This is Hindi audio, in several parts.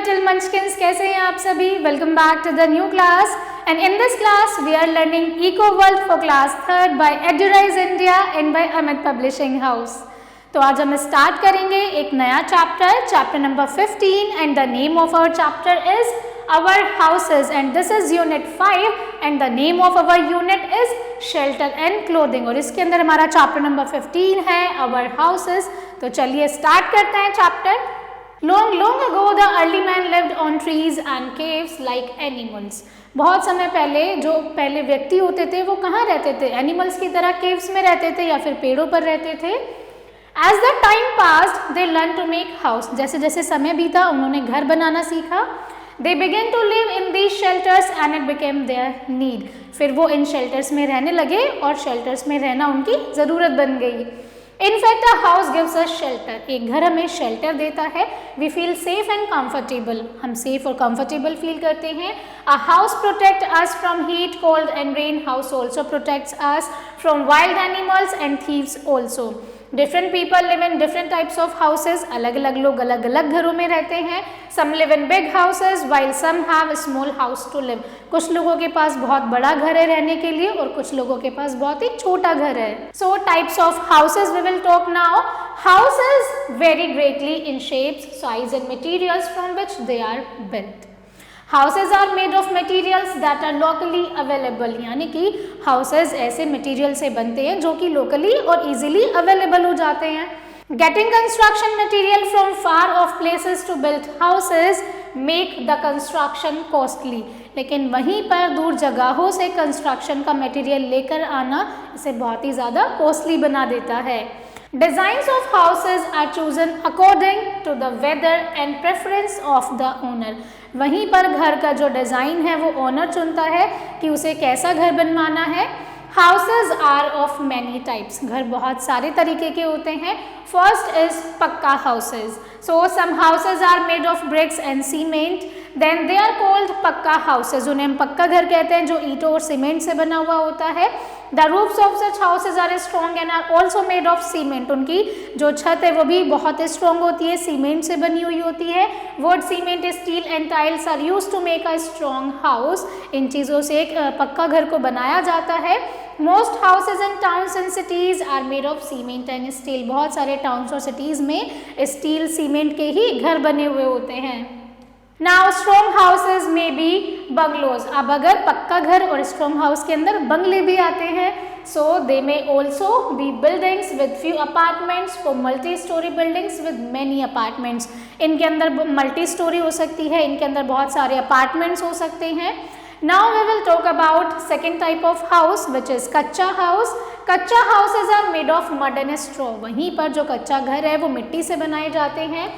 लिटिल मंचकिन्स, कैसे हैं आप सभी? Welcome back to the new class and in this class we are learning eco world for class 3rd by Eduraise India and by Amit publishing house. तो आज हम स्टार्ट करेंगे एक नया chapter number 15 and the name of our chapter is our houses and this is unit 5 and the name of our unit is shelter and clothing. और इसके अंदर हमारा चैप्टर नंबर 15 है आवर हाउसेज। तो चलिए स्टार्ट करते हैं chapter. Long ago the early man lived on trees and caves like animals। बहुत समय पहले जो पहले व्यक्ति होते थे वो कहाँ रहते थे? एनिमल्स की तरह केव्स में रहते थे या फिर पेड़ों पर रहते थे। As the time passed they learned to make house। जैसे जैसे समय बीता उन्होंने घर बनाना सीखा। They began to live in these shelters and it became their need। फिर वो इन शेल्टर्स में रहने लगे और शेल्टर्स में रहना उनकी ज़रूरत बन गई। In fact, a house gives us shelter। एक घर हमें शेल्टर देता है। We feel safe and comfortable। हम सेफ और कंफर्टेबल फील करते हैं। A house protects us from heat, cold and rain। House also protects us from wild animals and thieves also। Different people live in different types of houses। अलग अलग लोग अलग अलग घरों में रहते हैं। Some live in big houses while some have a small house to live। कुछ लोगों के पास बहुत बड़ा घर है रहने के लिए और कुछ लोगों के पास बहुत ही छोटा घर है। So types of houses we will talk now। Houses vary greatly in shapes, size and materials from which they are built। Houses are made of materials that are locally available। यानी कि houses ऐसे material से बनते हैं जो कि locally और easily available हो जाते हैं। Getting construction material from far off places to build houses make the construction costly। लेकिन वहीं पर दूर जगहों से कंस्ट्रक्शन का मटेरियल लेकर आना इसे बहुत ही ज़्यादा कॉस्टली बना देता है। Designs of houses are chosen according to the weather and preference of the owner। वहीं पर घर का जो डिज़ाइन है वो ओनर चुनता है कि उसे कैसा घर बनवाना है। Houses are of many types। घर बहुत सारे तरीके के होते हैं। First is पक्का houses। So some houses are made of bricks and cement। Then they are called पक्का houses। उन्हें हम पक्का घर कहते हैं जो ईंटों और सीमेंट से बना हुआ होता है। The roofs of such houses are strong and are also made of cement। उनकी जो छत है वो भी बहुत स्ट्रॉन्ग होती है, सीमेंट से बनी हुई होती है। Wood, cement, steel and tiles are used to make a strong house। इन चीज़ों से एक पक्का घर को बनाया जाता है। Most houses in towns and cities are made of cement and steel। बहुत सारे टाउन्स और सिटीज़ में स्टील सीमेंट के ही घर बने हुए होते हैं। Now strong houses may be bungalows। अब अगर पक्का घर और strong house के अंदर बंगले भी आते हैं। So they may also be buildings with few apartments for multi-story buildings with many apartments। इनके अंदर मल्टी स्टोरी हो सकती है, इनके अंदर बहुत सारे अपार्टमेंट्स हो सकते हैं। Now we will talk about second type of house which is कच्चा house। कच्चा houses are made of mud and straw। वहीं पर जो कच्चा घर है वो मिट्टी से बनाए जाते हैं।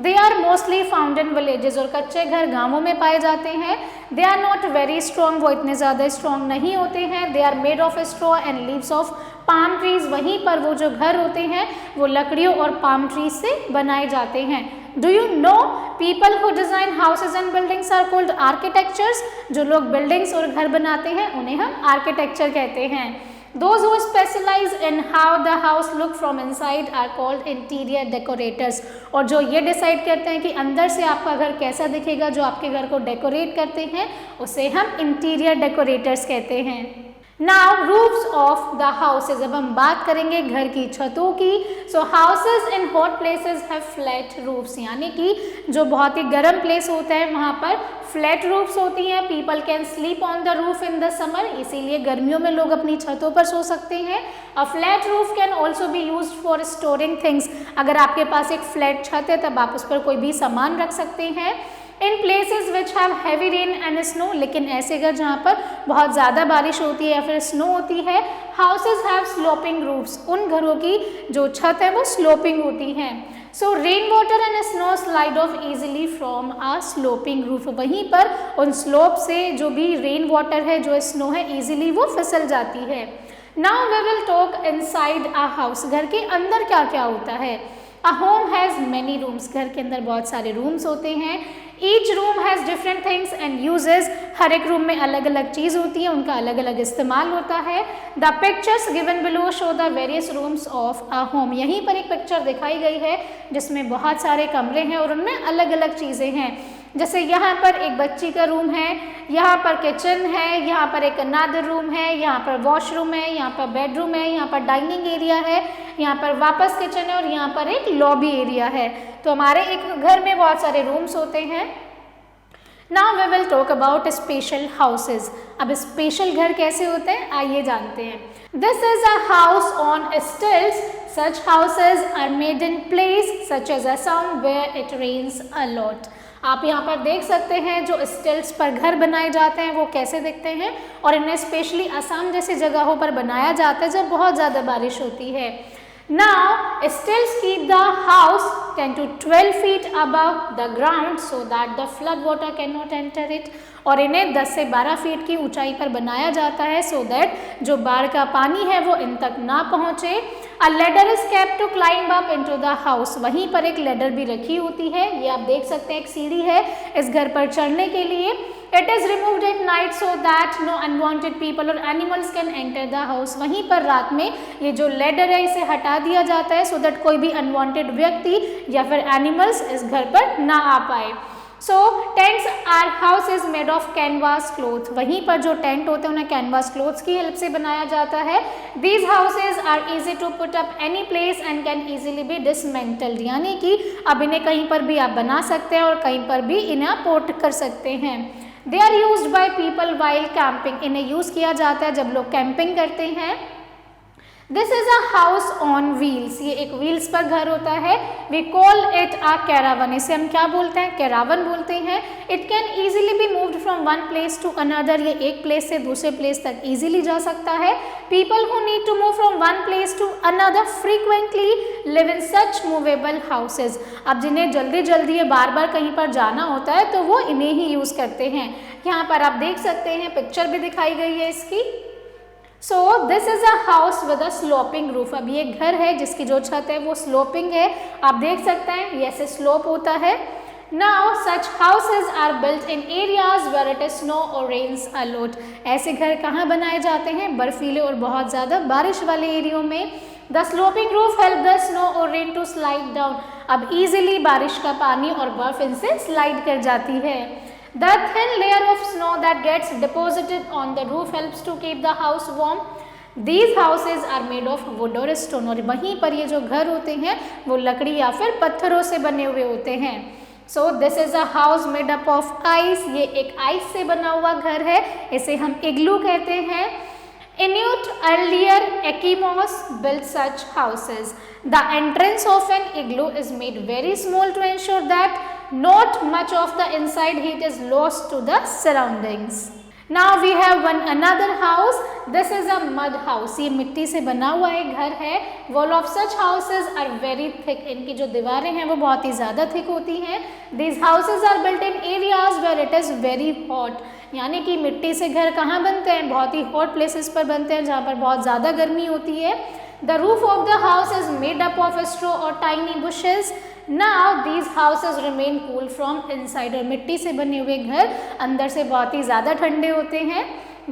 They are mostly found in villages। और कच्चे घर गांवों में पाए जाते हैं। They are not very strong। वो इतने ज़्यादा स्ट्रॉन्ग नहीं होते हैं। They are made of straw and leaves of palm trees। वहीं पर वो जो घर होते हैं वो लकड़ियों और palm trees से बनाए जाते हैं। Do you know people who design houses and buildings are called architects। जो लोग buildings और घर बनाते हैं उन्हें हम architecture कहते हैं। Those who specialize in how the house look from inside are called interior decorators। और जो ये डिसाइड करते हैं कि अंदर से आपका घर कैसा दिखेगा, जो आपके घर को डेकोरेट करते हैं उसे हम इंटीरियर डेकोरेटर्स कहते हैं। Now roofs of the houses। अब हम बात करेंगे घर की छतों की। So houses in hot places have flat roofs। यानी कि जो बहुत ही गर्म प्लेस होता है वहाँ पर फ्लैट रूफ्स होती हैं। People can sleep on the roof in the summer। इसीलिए गर्मियों में लोग अपनी छतों पर सो सकते हैं। A flat roof can also be used for storing things। अगर आपके पास एक फ्लैट छत है तब आप उस पर कोई भी सामान रख सकते हैं। In places which have heavy rain and snow. लेकिन ऐसे घर जहाँ पर बहुत ज़्यादा बारिश होती है या फिर स्नो होती है। Houses have sloping roofs. उन घरों की जो छत है वो स्लोपिंग होती हैं। So rain water and snow slide off easily from a sloping roof. वहीं पर उन स्लोप से जो भी रेन वाटर है, जो स्नो है, ईजिली वो फिसल जाती है। Now we will talk inside a house. घर के अंदर क्या क्या होता है। A home has many rooms. घर के अंदर बहुत सारे रूम्स होते हैं। Each room has different things and uses. हर एक रूम में अलग अलग चीज़ होती है, उनका अलग अलग इस्तेमाल होता है। The pictures given below show the various rooms of a home. यहीं पर एक पिक्चर दिखाई गई है जिसमें बहुत सारे कमरे हैं और उनमें अलग अलग चीज़ें हैं। जैसे यहाँ पर एक बच्ची का रूम है, यहाँ पर किचन है, यहाँ पर एक अनदर रूम है, यहाँ पर वॉशरूम है, यहाँ पर बेडरूम है, यहाँ पर डाइनिंग एरिया है, यहाँ पर वापस किचन है और यहाँ पर एक लॉबी एरिया है। तो हमारे एक घर में बहुत सारे रूम्स होते हैं। Now we will talk about special houses. अब स्पेशल घर कैसे होते हैं आइए जानते हैं। This is a house on stilts. Such houses are made in place such as Assam where it rains a lot. आप यहाँ पर देख सकते हैं जो स्टिल्ट्स पर घर बनाए जाते हैं वो कैसे दिखते हैं और इन्हें स्पेशली असम जैसी जगहों पर बनाया जाता है जब बहुत ज़्यादा बारिश होती है। Now, stilts keep the house 10 to 12 feet above the ground so that the flood water cannot enter it. और इन्हें 10 से 12 फीट की ऊंचाई पर बनाया जाता है so that जो बाढ़ का पानी है वो इन तक ना पहुंचे। A ladder is kept to climb up into the house. वहीं पर एक लैडर भी रखी होती है, ये आप देख सकते हैं एक सीढ़ी है इस घर पर चढ़ने के लिए। It is removed at night so that no unwanted people or animals can enter the house. वहीं पर रात में ये जो लैडर है इसे हटा दिया जाता है so that कोई भी अनवांटेड व्यक्ति या फिर एनिमल्स इस घर पर ना आ पाए। So tents are houses made of canvas cloth. वहीं पर जो टेंट होते हैं उन्हें कैनवास क्लोथ्स की हेल्प से बनाया जाता है। These houses are easy to put up any place and can easily be dismantled. यानी कि अब इन्हें कहीं पर भी आप बना सकते हैं और कहीं पर भी इन्हें आप पोर्ट कर सकते हैं। They are used by people while camping. इन्हें यूज किया जाता है जब लोग कैंपिंग करते हैं। This is a house on wheels. ये एक व्हील्स पर घर होता है। We call it a caravan. इसे हम क्या बोलते हैं कैरावन बोलते हैं। It can easily be moved from one place to another. ये एक प्लेस से दूसरे प्लेस तक easily जा सकता है। People who need to move from one place to another frequently live in such movable houses. अब जिन्हें जल्दी जल्दी ये बार बार कहीं पर जाना होता है तो वो इन्हें ही यूज करते हैं। यहाँ पर आप देख सकते हैं पिक्चर भी दिखाई गई है इसकी। So this is a house with a sloping roof. अब ये घर है जिसकी जो छत है वो स्लोपिंग है, आप देख सकते हैं ये ऐसे स्लोप होता है। Now such houses are built in areas where it is snow or rains a lot. ऐसे घर कहाँ बनाए जाते हैं बर्फीले और बहुत ज़्यादा बारिश वाले एरियो में। The sloping roof help the snow or rain to slide down. अब easily बारिश का पानी और बर्फ इनसे स्लाइड कर जाती है। The thin layer of snow that gets deposited on the roof helps to keep the house warm. These houses are made of wood or stone. और वहीं पर ये जो घर होते हैं वो लकड़ी या फिर पत्थरों से बने हुए होते हैं। So this is a house made up of ice. ये एक आइस से बना हुआ घर है, इसे हम इग्लू कहते हैं। Inuit earlier Eskimos built such houses. The entrance of an igloo is made very small to ensure that not much of the inside heat is lost to the surroundings. Now we have another house. This is a mud house. ये मिट्टी से बना हुआ एक घर है। Wall of such houses are very thick. इनकी जो दीवारें हैं वो बहुत ही ज़्यादा thick होती हैं। These houses are built in areas where it is very hot. यानी कि मिट्टी से घर कहाँ बनते हैं बहुत ही हॉट प्लेसेस पर बनते हैं जहाँ पर बहुत ज़्यादा गर्मी होती है। The roof of the house is made up of straw or tiny bushes. Now these houses remain cool from inside. और मिट्टी से बने हुए घर अंदर से बहुत ही ज़्यादा ठंडे होते हैं।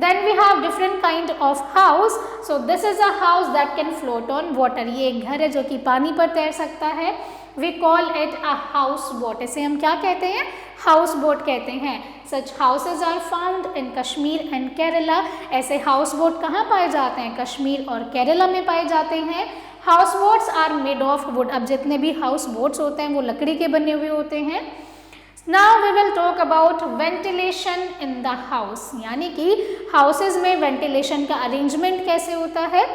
Then we have different kind of house. So this is a house that can float on water. ये एक घर है जो कि पानी पर तैर सकता है। We call it a house boat. इसे हम क्या कहते हैं हाउस बोट कहते हैं। Such houses are found in Kashmir and Kerala. ऐसे हाउस बोट कहाँ पाए जाते हैं कश्मीर और केरला में पाए जाते हैं। House boats are made of wood. अब जितने भी हाउस बोट्स होते हैं वो लकड़ी के बने हुए होते हैं। Now we will talk about ventilation in the house. यानी कि हाउसेज में वेंटिलेशन का अरेंजमेंट कैसे होता है।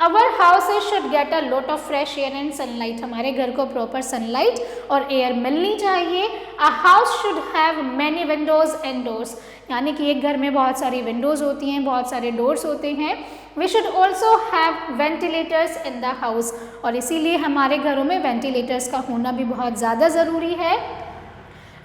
Our houses should get a lot of fresh air and sunlight. हमारे घर को प्रॉपर सनलाइट और एयर मिलनी चाहिए। A house should have many windows and doors. यानी कि एक घर में बहुत सारी विंडोज होती हैं, बहुत सारे डोर्स होते हैं। We should also have ventilators in the house. और इसीलिए हमारे घरों में वेंटिलेटर्स का होना भी बहुत ज़्यादा ज़रूरी है।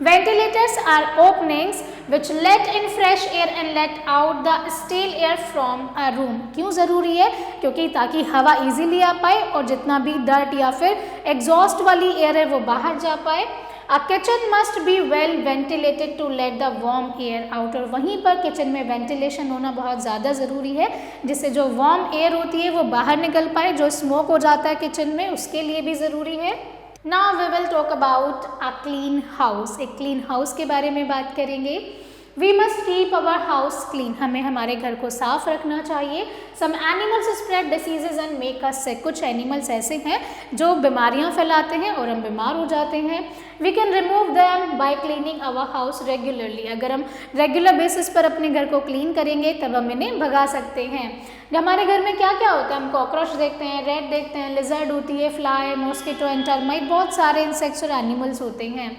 Ventilators are openings which let in fresh air and let out the stale air from a room. क्यों ज़रूरी है क्योंकि ताकि हवा इजीली आ पाए और जितना भी डर्ट या फिर एग्जॉस्ट वाली एयर है वो बाहर जा पाए। A kitchen must be well ventilated to let the warm air out. और वहीं पर किचन में वेंटिलेशन होना बहुत ज़्यादा ज़रूरी है जिससे जो वार्म एयर होती है वो बाहर निकल पाए। जो स्मोक हो जाता है किचन में उसके लिए भी ज़रूरी है। Now we will talk about a clean house. एक क्लीन हाउस के बारे में बात करेंगे। We must keep our house clean, हमें हमारे घर को साफ रखना चाहिए। Some animals spread diseases and make us sick, कुछ एनिमल्स ऐसे हैं जो बीमारियां फैलाते हैं और हम बीमार हो जाते हैं। We can remove them by cleaning our house regularly, अगर हम रेगुलर बेसिस पर अपने घर को क्लीन करेंगे तब हम इन्हें भगा सकते हैं। हमारे घर में क्या क्या होता है, हम कॉकरोच देखते हैं, रैट देखते हैं, लिजर्ड होती है, फ्लाई, मॉस्किटो एंड टर्माइट, बहुत सारे इंसेक्ट्स और एनिमल्स होते हैं।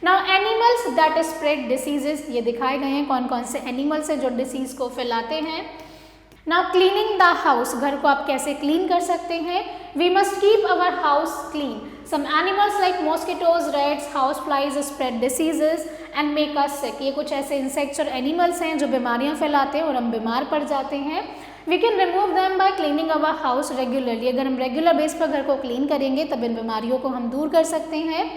Now animals that spread diseases, ये दिखाए गए हैं कौन कौन से एनिमल्स हैं जो डिसीज को फैलाते हैं। नाउ क्लीनिंग द हाउस, घर को आप कैसे क्लीन कर सकते हैं। We must keep our house clean. Some animals like mosquitoes, rats, house flies spread diseases and make us sick, ये कुछ ऐसे इंसेक्ट्स और एनिमल्स हैं जो बीमारियां फैलाते हैं और हम बीमार पड़ जाते हैं। We can remove them by cleaning our house regularly, अगर हम रेगुलर बेस पर घर को क्लीन करेंगे तब इन बीमारियों को हम दूर कर सकते हैं।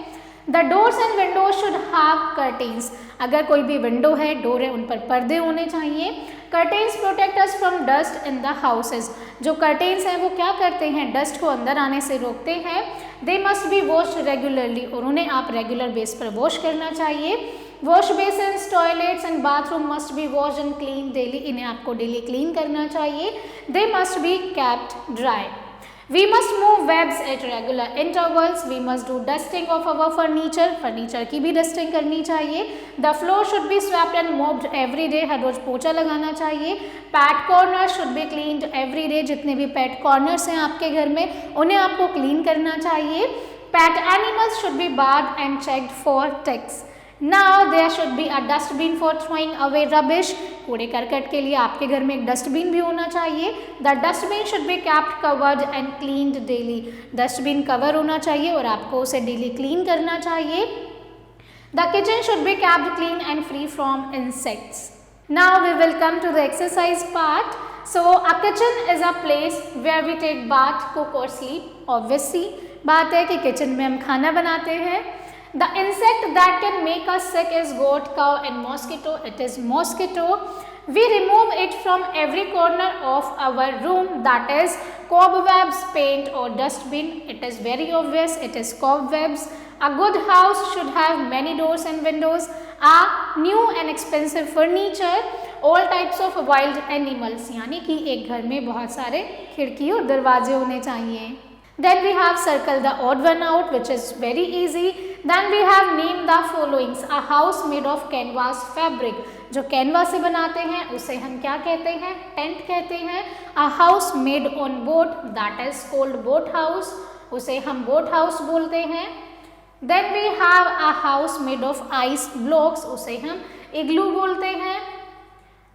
The doors and Windows should have curtains, अगर कोई भी विंडो है, डोर है, उन पर पर्दे होने चाहिए। Curtains protect us from dust in the houses, जो कर्टेन्स हैं वो क्या करते हैं, डस्ट को अंदर आने से रोकते हैं। They must be washed regularly, और उन्हें आप रेगुलर बेस पर वॉश करना चाहिए। Wash basins, toilets and bathroom must be washed and clean daily, इन्हें आपको डेली क्लीन करना चाहिए। They must be kept dry. We must move webs at regular intervals. We must do dusting of our furniture. Furniture की भी डस्टिंग करनी चाहिए। The floor should be swept and mopped every day. हर रोज पोछा लगाना चाहिए। Pet corners should be cleaned every day. जितने भी पेट कॉर्नर्स हैं आपके घर में उन्हें आपको क्लीन करना चाहिए। Pet animals should be bathed and checked for ticks. Now there should be a dustbin for throwing away rubbish. कूड़े करकट के लिए आपके घर में एक डस्टबिन भी होना चाहिए। The dustbin should be kept covered and cleaned daily. Dustbin cover होना चाहिए और आपको उसे डेली क्लीन करना चाहिए। The kitchen should be kept clean and free from insects. Now we will come to the exercise part. So a kitchen is a place where we take bath, cook or sleep. Obviously बात है कि किचन में हम खाना बनाते हैं। The insect that can make us sick is goat, cow and mosquito. It is mosquito. We remove it from every corner of our room, that is cobwebs, paint or dustbin. It is very obvious, it is cobwebs. A good house should have many doors and windows, a new and expensive furniture, all types of wild animals, यानी कि एक घर में बहुत सारे खिड़की और दरवाजे होने चाहिए। Then we have circle the odd one out, which is very easy. Then we have name the followings. A house made of canvas fabric. जो कैनवास से बनाते हैं उसे हम क्या कहते हैं, टेंट कहते हैं। A house made on boat, that is called boat house. उसे हम boat house बोलते हैं। Then we have a house made of ice blocks. उसे हम igloo बोलते हैं।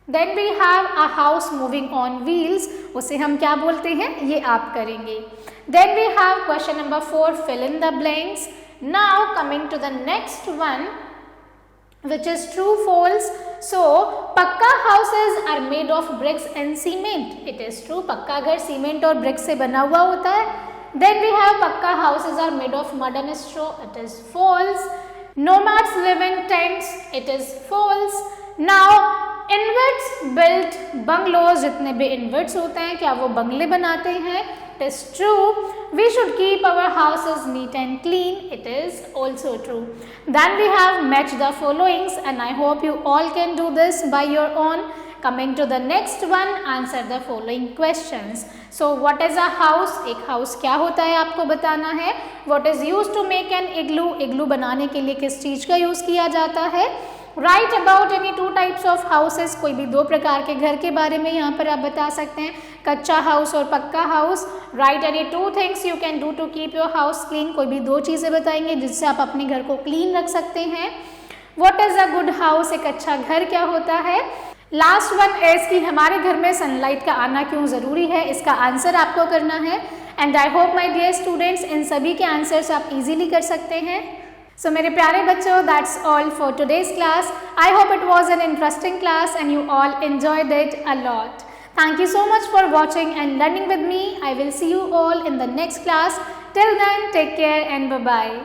Then we have a house moving on wheels. उसे हम क्या बोलते हैं, ये आप करेंगे। Then we have question number 4, fill in the blanks. Now coming to the next one, which is true false. So पक्का houses are made of bricks and cement. It is true, पक्का घर सीमेंट और ब्रिक्स से बना हुआ होता है। Then we have पक्का houses are made of mud and straw. It is false. Nomads live in tents. It is false. Now इन्वर्ट्स built bungalows, जितने भी इन्वर्ट्स होते हैं क्या वो बंगले बनाते हैं? It is true. We should keep our houses neat and clean. It is also true. Then we have match the followings and I hope you all can do this by your own. Coming to the next one, answer the following questions. So what is a house? एक house क्या होता है आपको बताना है। What is used to make an igloo? igloo बनाने के लिए किस चीज का यूज किया जाता है। Write about any two types of houses. कोई भी दो प्रकार के घर के बारे में यहाँ पर आप बता सकते हैं, कच्चा हाउस और पक्का house. Write any two things you can do to keep your house clean. कोई भी दो चीज़ें बताएंगे जिससे आप अपने घर को क्लीन रख सकते हैं। What is a good house? एक अच्छा घर क्या होता है। लास्ट वन इज कि हमारे घर में सनलाइट का आना क्यों ज़रूरी है, इसका आंसर आपको करना है। And I hope my dear students इन सभी के आंसर्स आप इजीली कर सकते हैं। So मेरे प्यारे बच्चों, that's all for today's class. I hope it was an interesting class and you all enjoyed it a lot. Thank you so much for watching and learning with me. I will see you all in the next class. Till then, take care and bye-bye.